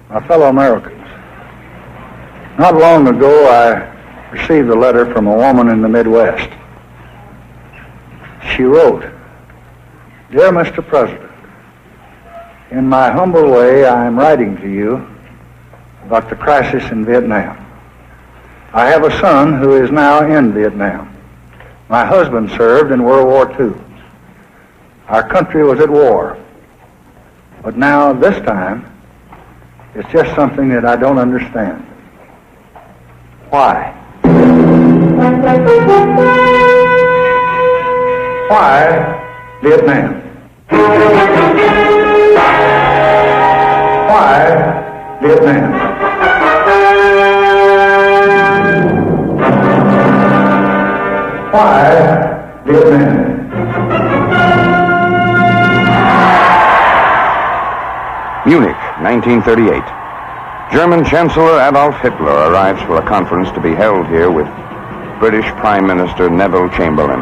My fellow Americans, not long ago I received a letter from a woman in the Midwest. She wrote, "Dear Mr. President, in my humble way I am writing to you about the crisis in Vietnam. I have a son who is now in Vietnam. My husband served in World War II. Our country was at war. But now, this time, it's just something that I don't understand. Why? Why Vietnam? Why Vietnam? Why Vietnam?" Munich, 1938. German Chancellor Adolf Hitler arrives for a conference to be held here with British Prime Minister Neville Chamberlain.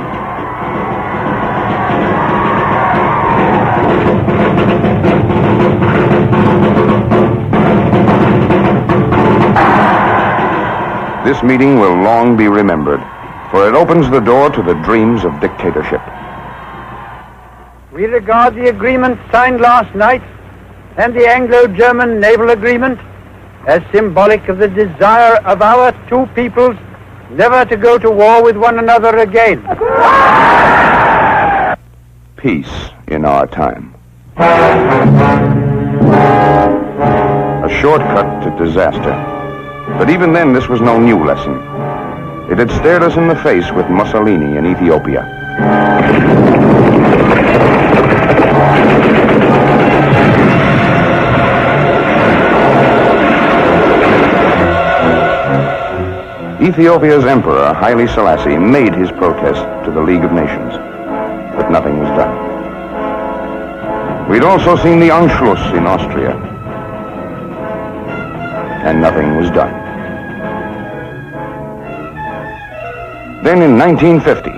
This meeting will long be remembered, for it opens the door to the dreams of dictatorship. We regard the agreement signed last night and the Anglo-German naval agreement as symbolic of the desire of our two peoples never to go to war with one another again. Peace in our time. A shortcut to disaster. But even then, this was no new lesson. It had stared us in the face with Mussolini in Ethiopia. Ethiopia's emperor, Haile Selassie, made his protest to the League of Nations, but nothing was done. We'd also seen the Anschluss in Austria, and nothing was done. Then in 1950,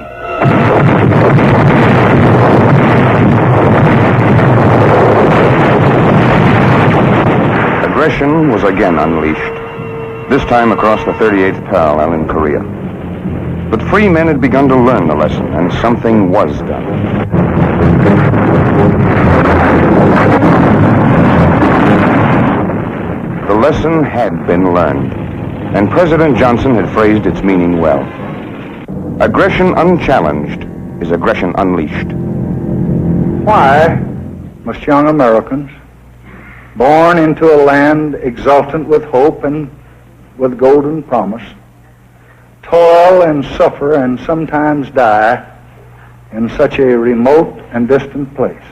aggression was again unleashed, this time across the 38th parallel in Korea. But free men had begun to learn the lesson, and something was done. The lesson had been learned, and President Johnson had phrased its meaning well. Aggression unchallenged is aggression unleashed. Why must young Americans, born into a land exultant with hope and with golden promise, toil and suffer and sometimes die in such a remote and distant place?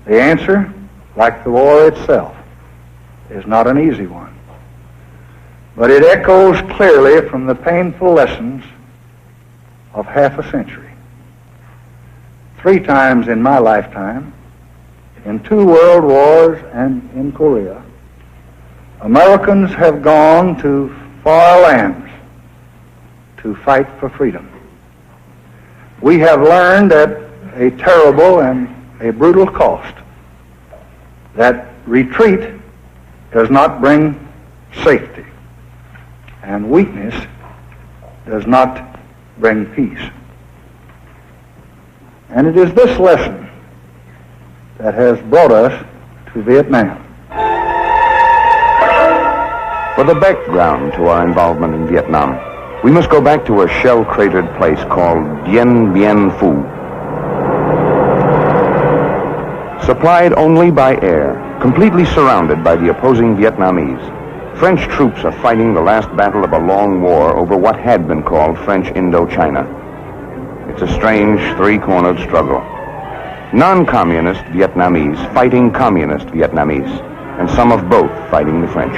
The answer, like the war itself, is not an easy one. But it echoes clearly from the painful lessons of half a century. 3 times in my lifetime, in 2 world wars and in Korea, Americans have gone to far lands to fight for freedom. We have learned at a terrible and a brutal cost that retreat does not bring safety, and weakness does not bring peace. And it is this lesson that has brought us to Vietnam. For the background to our involvement in Vietnam, we must go back to a shell-cratered place called Dien Bien Phu. Supplied only by air, completely surrounded by the opposing Vietnamese, French troops are fighting the last battle of a long war over what had been called French Indochina. It's a strange 3-cornered struggle. Non-communist Vietnamese fighting communist Vietnamese, and some of both fighting the French.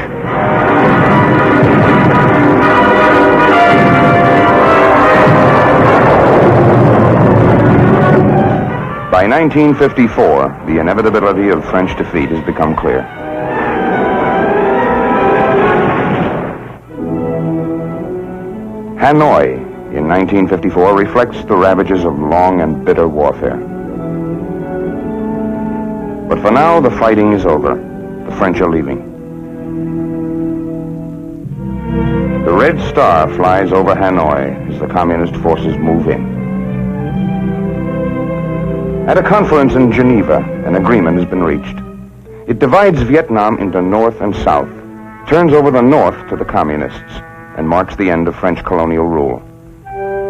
By 1954, the inevitability of French defeat has become clear. Hanoi, in 1954, reflects the ravages of long and bitter warfare. But for now, the fighting is over. The French are leaving. The red star flies over Hanoi as the communist forces move in. At a conference in Geneva, an agreement has been reached. It divides Vietnam into North and South, turns over the North to the communists, and marks the end of French colonial rule.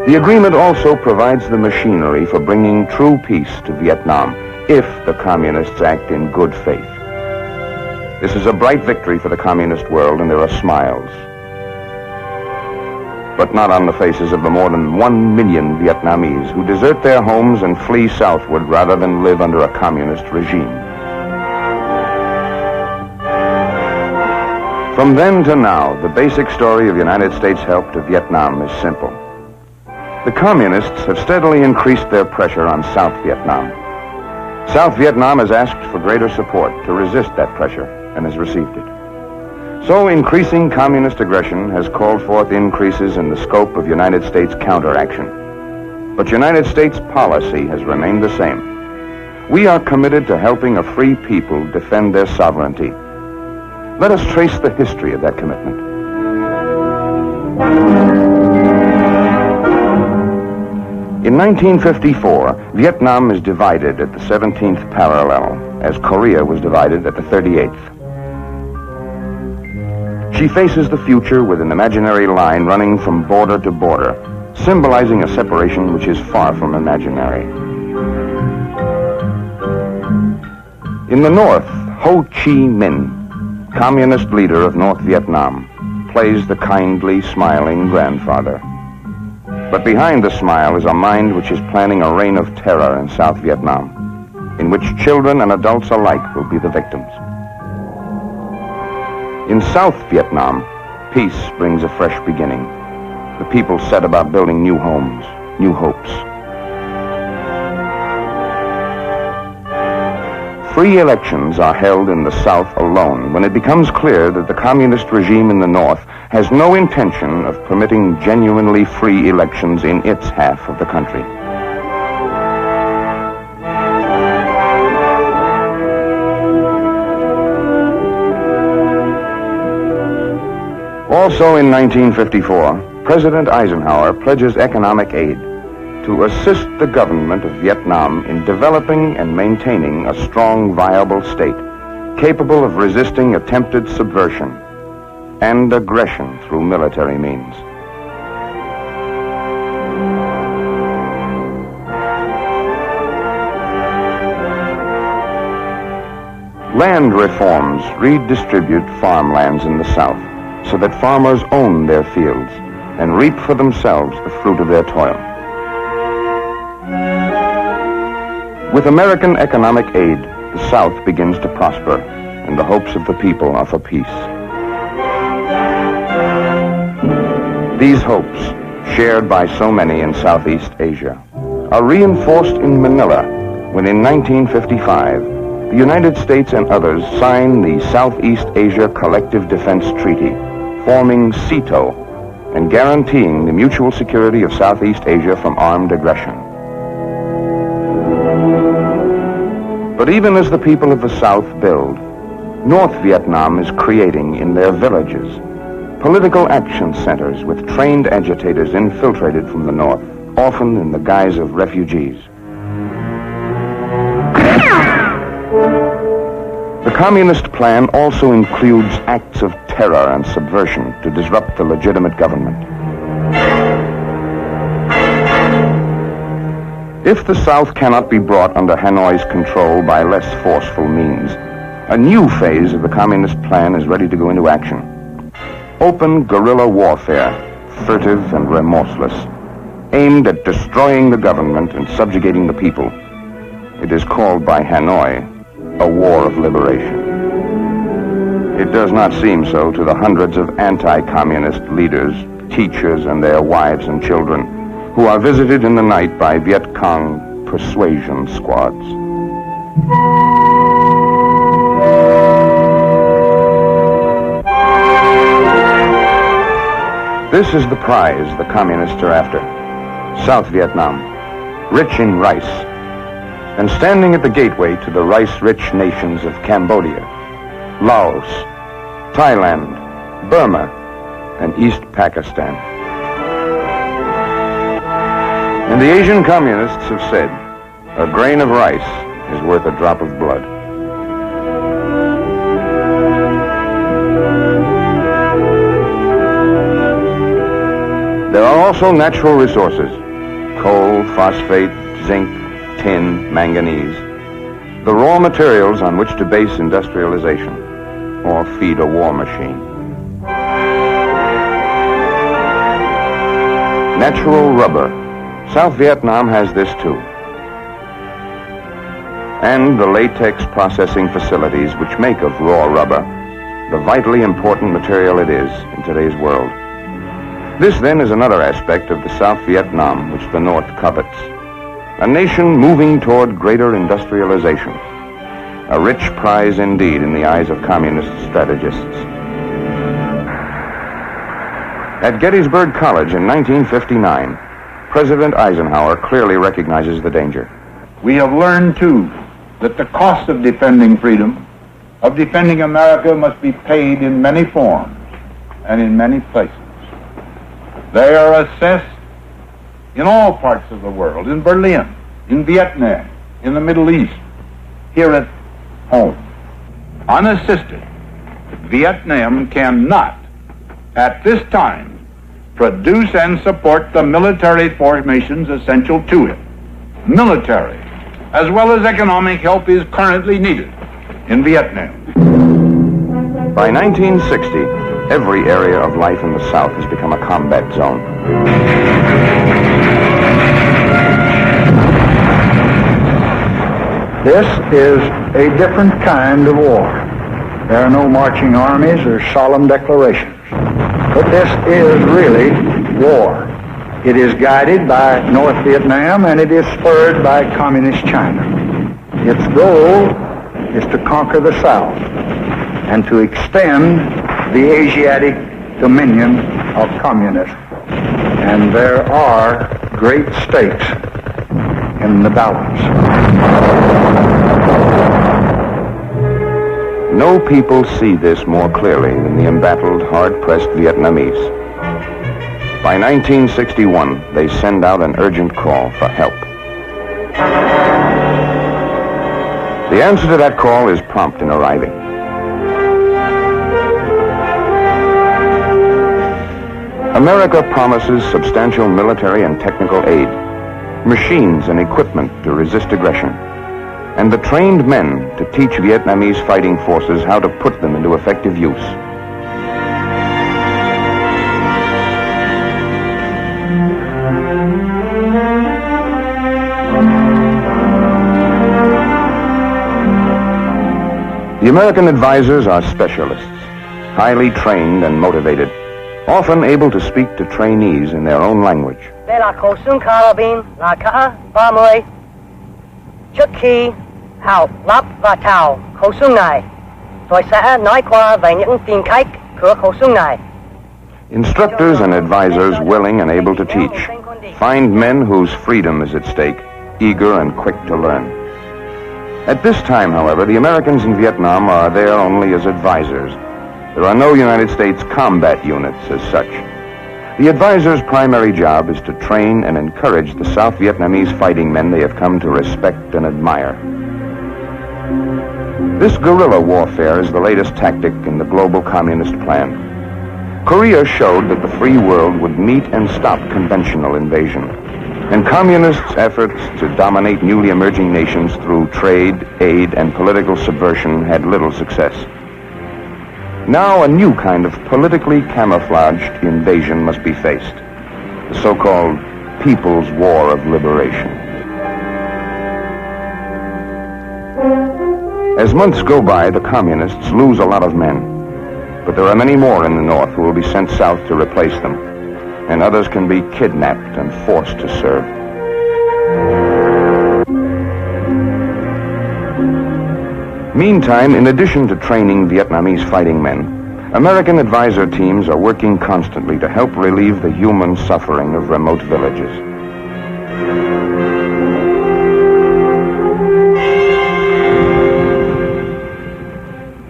The agreement also provides the machinery for bringing true peace to Vietnam if the communists act in good faith. This is a bright victory for the communist world, and there are smiles. But not on the faces of the more than 1 million Vietnamese who desert their homes and flee southward rather than live under a communist regime. From then to now, the basic story of United States help to Vietnam is simple. The communists have steadily increased their pressure on South Vietnam. South Vietnam has asked for greater support to resist that pressure and has received it. So increasing communist aggression has called forth increases in the scope of United States counteraction. But United States policy has remained the same. We are committed to helping a free people defend their sovereignty. Let us trace the history of that commitment. In 1954, Vietnam is divided at the 17th parallel, as Korea was divided at the 38th. She faces the future with an imaginary line running from border to border, symbolizing a separation which is far from imaginary. In the north, Ho Chi Minh, communist leader of North Vietnam, plays the kindly, smiling grandfather. But behind the smile is a mind which is planning a reign of terror in South Vietnam, in which children and adults alike will be the victims. In South Vietnam, peace brings a fresh beginning. The people set about building new homes, new hopes. Free elections are held in the South alone when it becomes clear that the communist regime in the North has no intention of permitting genuinely free elections in its half of the country. Also in 1954, President Eisenhower pledges economic aid to assist the government of Vietnam in developing and maintaining a strong, viable state, capable of resisting attempted subversion and aggression through military means. Land reforms redistribute farmlands in the South so that farmers own their fields and reap for themselves the fruit of their toil. With American economic aid, the South begins to prosper, and the hopes of the people are for peace. These hopes, shared by so many in Southeast Asia, are reinforced in Manila when in 1955, the United States and others signed the Southeast Asia Collective Defense Treaty, forming SEATO and guaranteeing the mutual security of Southeast Asia from armed aggression. But even as the people of the South build, North Vietnam is creating in their villages political action centers with trained agitators infiltrated from the North, often in the guise of refugees. The communist plan also includes acts of terror and subversion to disrupt the legitimate government. If the South cannot be brought under Hanoi's control by less forceful means, a new phase of the communist plan is ready to go into action. Open guerrilla warfare, furtive and remorseless, aimed at destroying the government and subjugating the people. It is called by Hanoi a war of liberation. It does not seem so to the hundreds of anti-communist leaders, teachers, and their wives and children who are visited in the night by Viet Cong persuasion squads. This is the prize the communists are after. South Vietnam, rich in rice, and standing at the gateway to the rice-rich nations of Cambodia, Laos, Thailand, Burma, and East Pakistan. And the Asian communists have said, a grain of rice is worth a drop of blood. There are also natural resources: coal, phosphate, zinc, tin, manganese, the raw materials on which to base industrialization or feed a war machine. Natural rubber. South Vietnam has this too. And the latex processing facilities which make of raw rubber the vitally important material it is in today's world. This, then, is another aspect of the South Vietnam which the North covets. A nation moving toward greater industrialization. A rich prize indeed in the eyes of communist strategists. At Gettysburg College in 1959, President Eisenhower clearly recognizes the danger. We have learned, too, that the cost of defending freedom, of defending America, must be paid in many forms and in many places. They are assessed in all parts of the world, in Berlin, in Vietnam, in the Middle East, here at home. Unassisted, Vietnam cannot, at this time, produce and support the military formations essential to it. Military, as well as economic help, is currently needed in Vietnam. By 1960, every area of life in the South has become a combat zone. This is a different kind of war. There are no marching armies or solemn declarations. But this is really war. It is guided by North Vietnam, and it is spurred by Communist China. Its goal is to conquer the South and to extend the Asiatic dominion of communism. And there are great stakes in the balance. No people see this more clearly than the embattled, hard-pressed Vietnamese. By 1961, they send out an urgent call for help. The answer to that call is prompt in arriving. America promises substantial military and technical aid, machines and equipment to resist aggression, and the trained men to teach Vietnamese fighting forces how to put them into effective use. The American advisors are specialists, highly trained and motivated, often able to speak to trainees in their own language. Instructors and advisors willing and able to teach find men whose freedom is at stake, eager and quick to learn. At this time, however, the Americans in Vietnam are there only as advisors. There are no United States combat units as such. The advisors' primary job is to train and encourage the South Vietnamese fighting men they have come to respect and admire. This guerrilla warfare is the latest tactic in the global communist plan. Korea showed that the free world would meet and stop conventional invasion, and communists' efforts to dominate newly emerging nations through trade, aid, and political subversion had little success. Now a new kind of politically camouflaged invasion must be faced, the so-called People's War of Liberation. As months go by, the communists lose a lot of men, but there are many more in the North who will be sent south to replace them, and others can be kidnapped and forced to serve. Meantime, in addition to training Vietnamese fighting men, American advisor teams are working constantly to help relieve the human suffering of remote villages.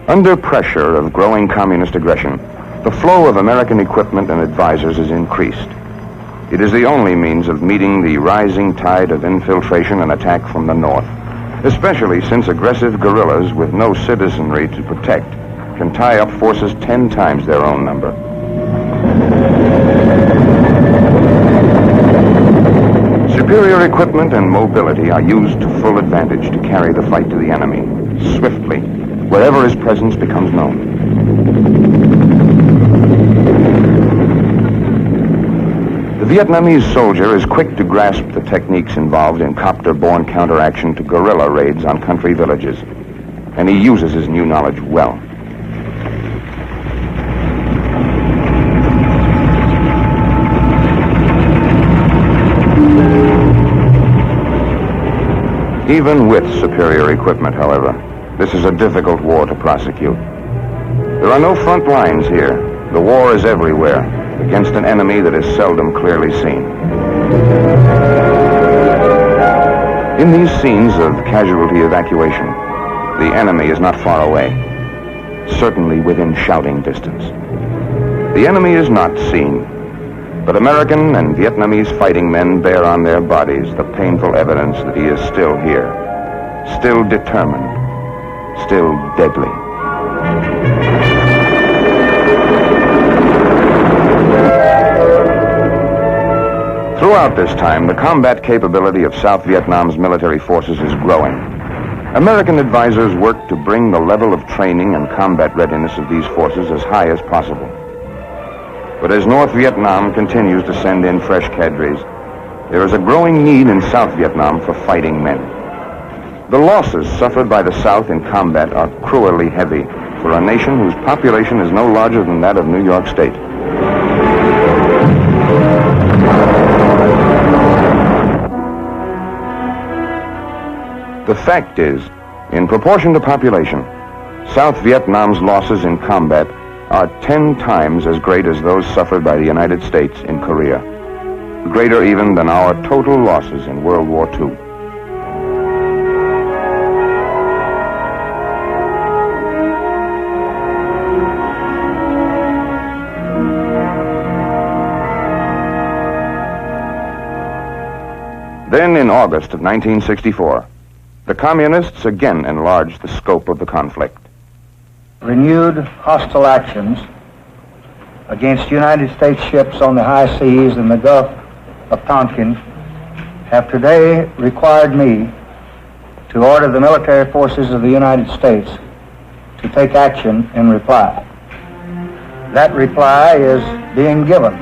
Under pressure of growing communist aggression, the flow of American equipment and advisors is increased. It is the only means of meeting the rising tide of infiltration and attack from the north, especially since aggressive guerrillas with no citizenry to protect can tie up forces 10 times their own number. Superior equipment and mobility are used to full advantage to carry the fight to the enemy, swiftly, wherever his presence becomes known. The Vietnamese soldier is quick to grasp the techniques involved in copter-borne counteraction to guerrilla raids on country villages, and he uses his new knowledge well. Even with superior equipment, however, this is a difficult war to prosecute. There are no front lines here. The war is everywhere, against an enemy that is seldom clearly seen. In these scenes of casualty evacuation, the enemy is not far away, certainly within shouting distance. The enemy is not seen, but American and Vietnamese fighting men bear on their bodies the painful evidence that he is still here, still determined, still deadly. Throughout this time, the combat capability of South Vietnam's military forces is growing. American advisors work to bring the level of training and combat readiness of these forces as high as possible. But as North Vietnam continues to send in fresh cadres, there is a growing need in South Vietnam for fighting men. The losses suffered by the South in combat are cruelly heavy for a nation whose population is no larger than that of New York State. The fact is, in proportion to population, South Vietnam's losses in combat are 10 times as great as those suffered by the United States in Korea, greater even than our total losses in World War II. Then in August of 1964, the Communists again enlarged the scope of the conflict. Renewed hostile actions against United States ships on the high seas in the Gulf of Tonkin have today required me to order the military forces of the United States to take action in reply. That reply is being given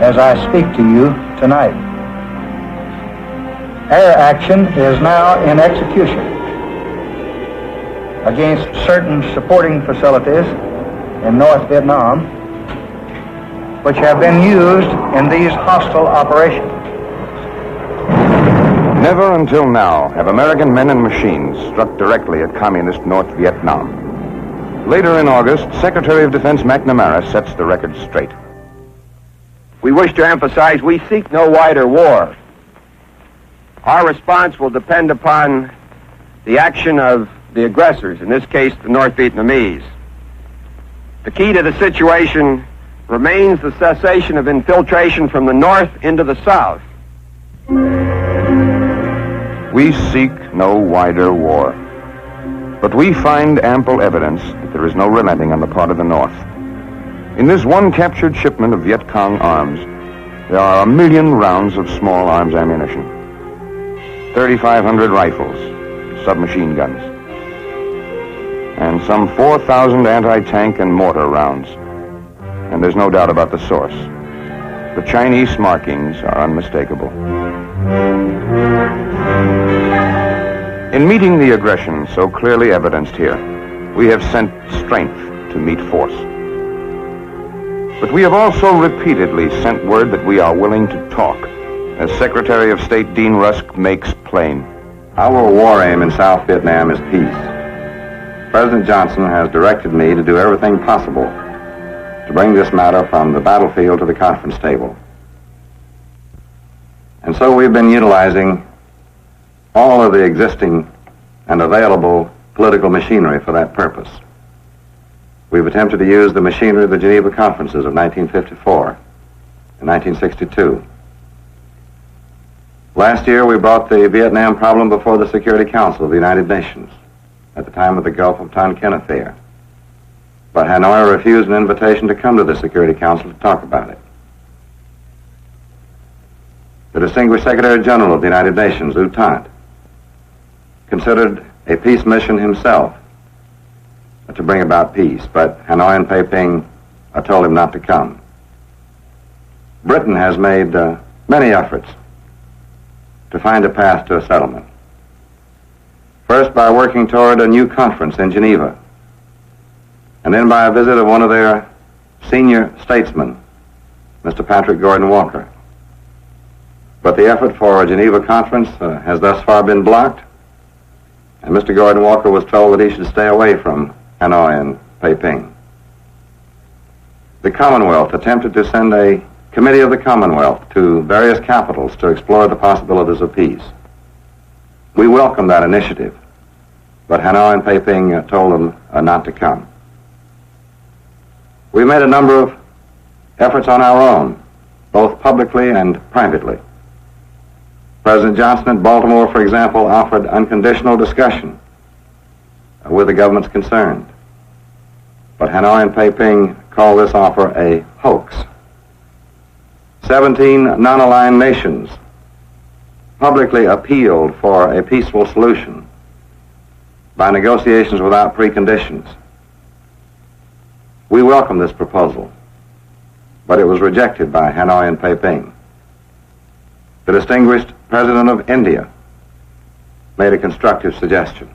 as I speak to you tonight. Air action is now in execution against certain supporting facilities in North Vietnam which have been used in these hostile operations. Never until now have American men and machines struck directly at communist North Vietnam. Later in August, Secretary of Defense McNamara sets the record straight. We wish to emphasize we seek no wider war. Our response will depend upon the action of the aggressors, in this case, the North Vietnamese. The key to the situation remains the cessation of infiltration from the north into the south. We seek no wider war, but we find ample evidence that there is no relenting on the part of the North. In this one captured shipment of Viet Cong arms, there are 1 million rounds of small arms ammunition, 3,500 rifles, submachine guns, and some 4,000 anti-tank and mortar rounds. And there's no doubt about the source. The Chinese markings are unmistakable. In meeting the aggression so clearly evidenced here, we have sent strength to meet force. But we have also repeatedly sent word that we are willing to talk, as Secretary of State Dean Rusk makes plain. Our war aim in South Vietnam is peace. President Johnson has directed me to do everything possible to bring this matter from the battlefield to the conference table. And so we've been utilizing all of the existing and available political machinery for that purpose. We've attempted to use the machinery of the Geneva Conferences of 1954 and 1962. Last year, we brought the Vietnam problem before the Security Council of the United Nations at the time of the Gulf of Tonkin affair. But Hanoi refused an invitation to come to the Security Council to talk about it. The distinguished Secretary General of the United Nations, U Thant, considered a peace mission himself to bring about peace, but Hanoi and Peiping told him not to come. Britain has made many efforts to find a path to a settlement. First, by working toward a new conference in Geneva, and then by a visit of one of their senior statesmen, Mr. Patrick Gordon Walker. But the effort for a Geneva conference has thus far been blocked, and Mr. Gordon Walker was told that he should stay away from Hanoi and Peiping. The Commonwealth attempted to send a committee of the Commonwealth to various capitals to explore the possibilities of peace. We welcome that initiative, but Hanoi and Peiping told them not to come. We made a number of efforts on our own, both publicly and privately. President Johnson at Baltimore, for example, offered unconditional discussion with the governments concerned. But Hanoi and Peiping called this offer a hoax. 17 non-aligned nations publicly appealed for a peaceful solution by negotiations without preconditions. We welcome this proposal, but it was rejected by Hanoi and Peiping. The distinguished President of India made a constructive suggestion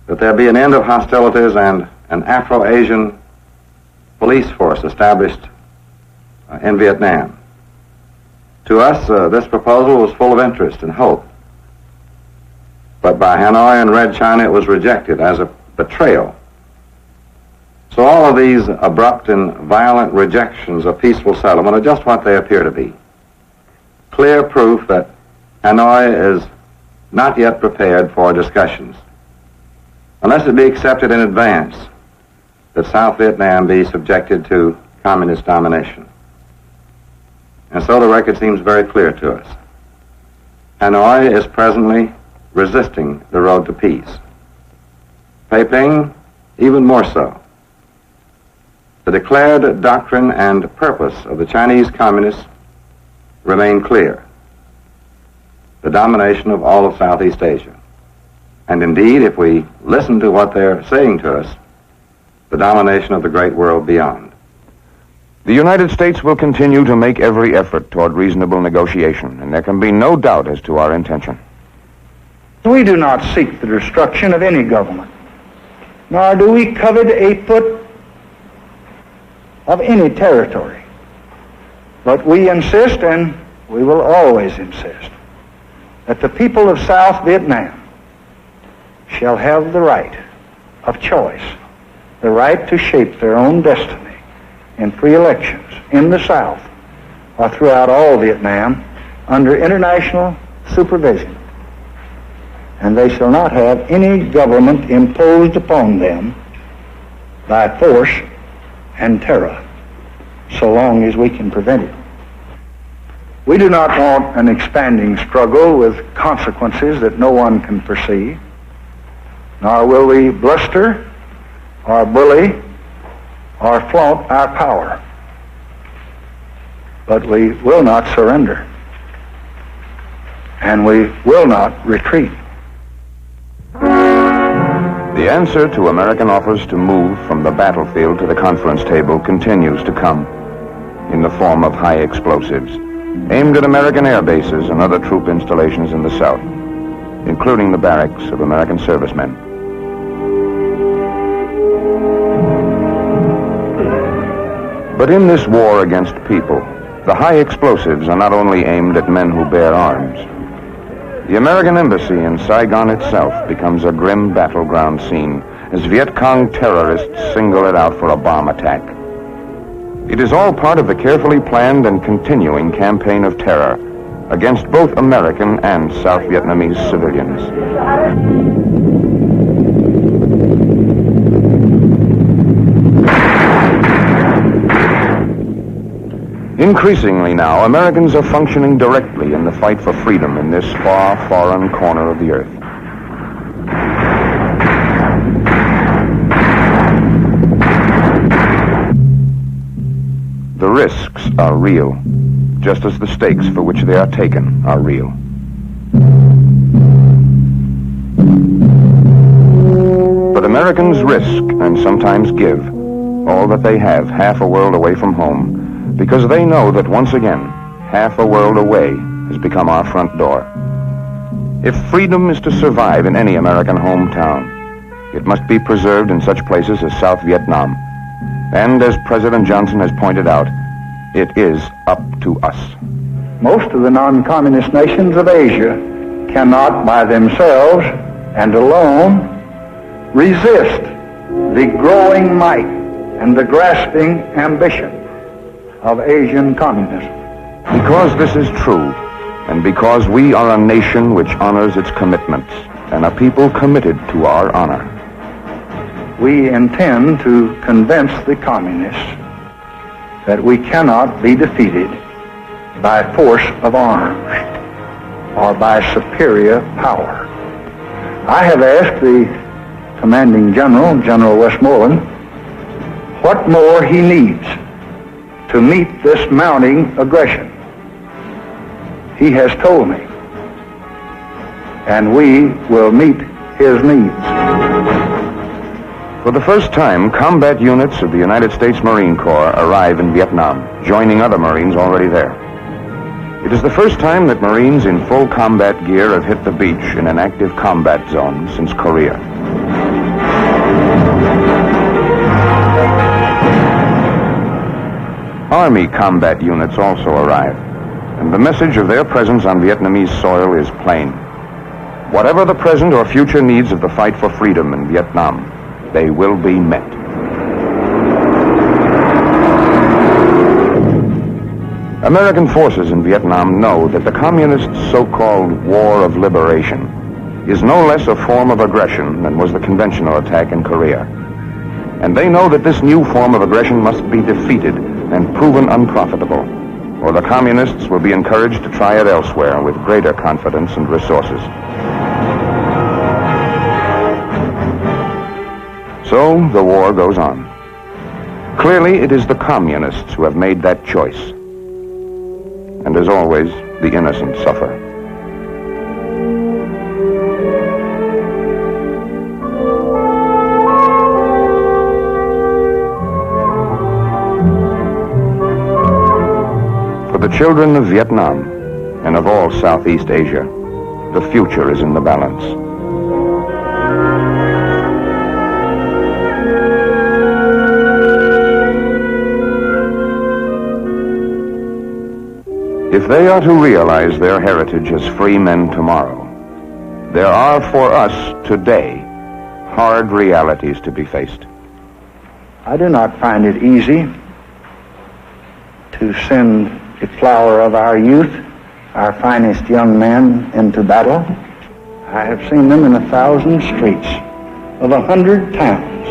that there be an end of hostilities and an Afro-Asian police force established in Vietnam. To us, this proposal was full of interest and hope. But by Hanoi and Red China, it was rejected as a betrayal. So all of these abrupt and violent rejections of peaceful settlement are just what they appear to be. Clear proof that Hanoi is not yet prepared for discussions, unless it be accepted in advance that South Vietnam be subjected to communist domination. And so the record seems very clear to us. Hanoi is presently resisting the road to peace. Peiping, even more so. The declared doctrine and purpose of the Chinese communists remain clear: the domination of all of Southeast Asia. And indeed, if we listen to what they're saying to us, the domination of the great world beyond. The United States will continue to make every effort toward reasonable negotiation, and there can be no doubt as to our intention. We do not seek the destruction of any government, nor do we covet a foot of any territory. But we insist, and we will always insist, that the people of South Vietnam shall have the right of choice, the right to shape their own destiny in free elections in the South or throughout all Vietnam under international supervision. And they shall not have any government imposed upon them by force and terror, so long as we can prevent it. We do not want an expanding struggle with consequences that no one can foresee, nor will we bluster or bully or flaunt our power. But we will not surrender, and we will not retreat. The answer to American offers to move from the battlefield to the conference table continues to come in the form of high explosives aimed at American air bases and other troop installations in the South, including the barracks of American servicemen. But in this war against people, the high explosives are not only aimed at men who bear arms. The American embassy in Saigon itself becomes a grim battleground scene as Viet Cong terrorists single it out for a bomb attack. It is all part of the carefully planned and continuing campaign of terror against both American and South Vietnamese civilians. Increasingly now, Americans are functioning directly in the fight for freedom in this far, foreign corner of the earth. The risks are real, just as the stakes for which they are taken are real. But Americans risk and sometimes give all that they have half a world away from home, because they know that once again, half a world away has become our front door. If freedom is to survive in any American hometown, it must be preserved in such places as South Vietnam. And as President Johnson has pointed out, it is up to us. Most of the non-communist nations of Asia cannot by themselves and alone resist the growing might and the grasping ambition of Asian communism. Because this is true, and because we are a nation which honors its commitments, and a people committed to our honor, we intend to convince the communists that we cannot be defeated by force of arms or by superior power. I have asked the commanding general, General Westmoreland, what more he needs to meet this mounting aggression. He has told me, and we will meet his needs. For the first time, combat units of the United States Marine Corps arrive in Vietnam, joining other Marines already there. It is the first time that Marines in full combat gear have hit the beach in an active combat zone since Korea. Army combat units also arrive, and the message of their presence on Vietnamese soil is plain. Whatever the present or future needs of the fight for freedom in Vietnam, they will be met. American forces in Vietnam know that the communists' so-called War of Liberation is no less a form of aggression than was the conventional attack in Korea. And they know that this new form of aggression must be defeated and proven unprofitable, or the communists will be encouraged to try it elsewhere with greater confidence and resources. So the war goes on. Clearly, it is the communists who have made that choice. And as always, the innocent suffer. For the children of Vietnam and of all Southeast Asia, the future is in the balance. If they are to realize their heritage as free men tomorrow, there are for us today hard realities to be faced. I do not find it easy to send the flower of our youth, our finest young men, into battle. I have seen them in 1,000 streets of 100 towns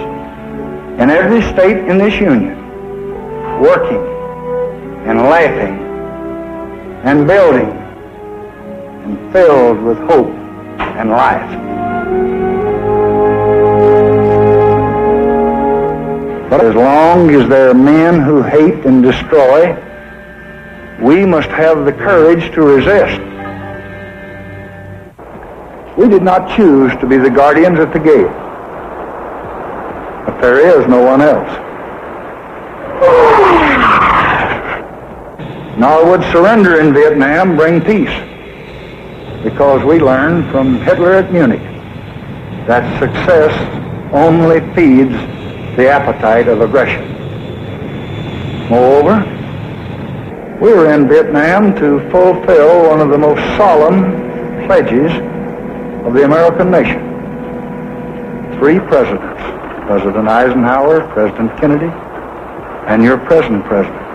in every state in this union, working and laughing and building and filled with hope and life. But as long as there are men who hate and destroy, we must have the courage to resist. We did not choose to be the guardians at the gate, but there is no one else. Nor would surrender in Vietnam bring peace, because we learned from Hitler at Munich that success only feeds the appetite of aggression. Moreover, we were in Vietnam to fulfill one of the most solemn pledges of the American nation. 3 presidents, President Eisenhower, President Kennedy, and your present president,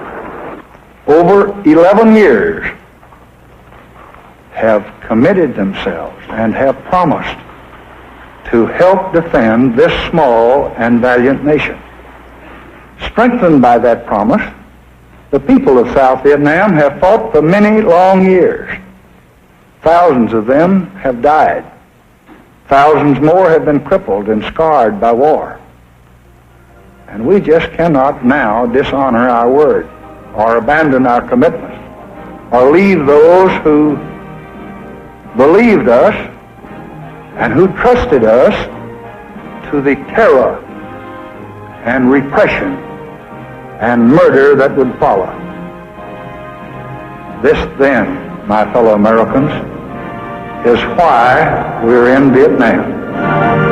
over 11 years have committed themselves and have promised to help defend this small and valiant nation. Strengthened by that promise, The people of South Vietnam have fought for many long years. Thousands of them have died. Thousands more have been crippled and scarred by war. And we just cannot now dishonor our word or abandon our commitments or leave those who believed us and who trusted us to the terror and repression and murder that would follow. This, then, my fellow Americans, is why we're in Vietnam.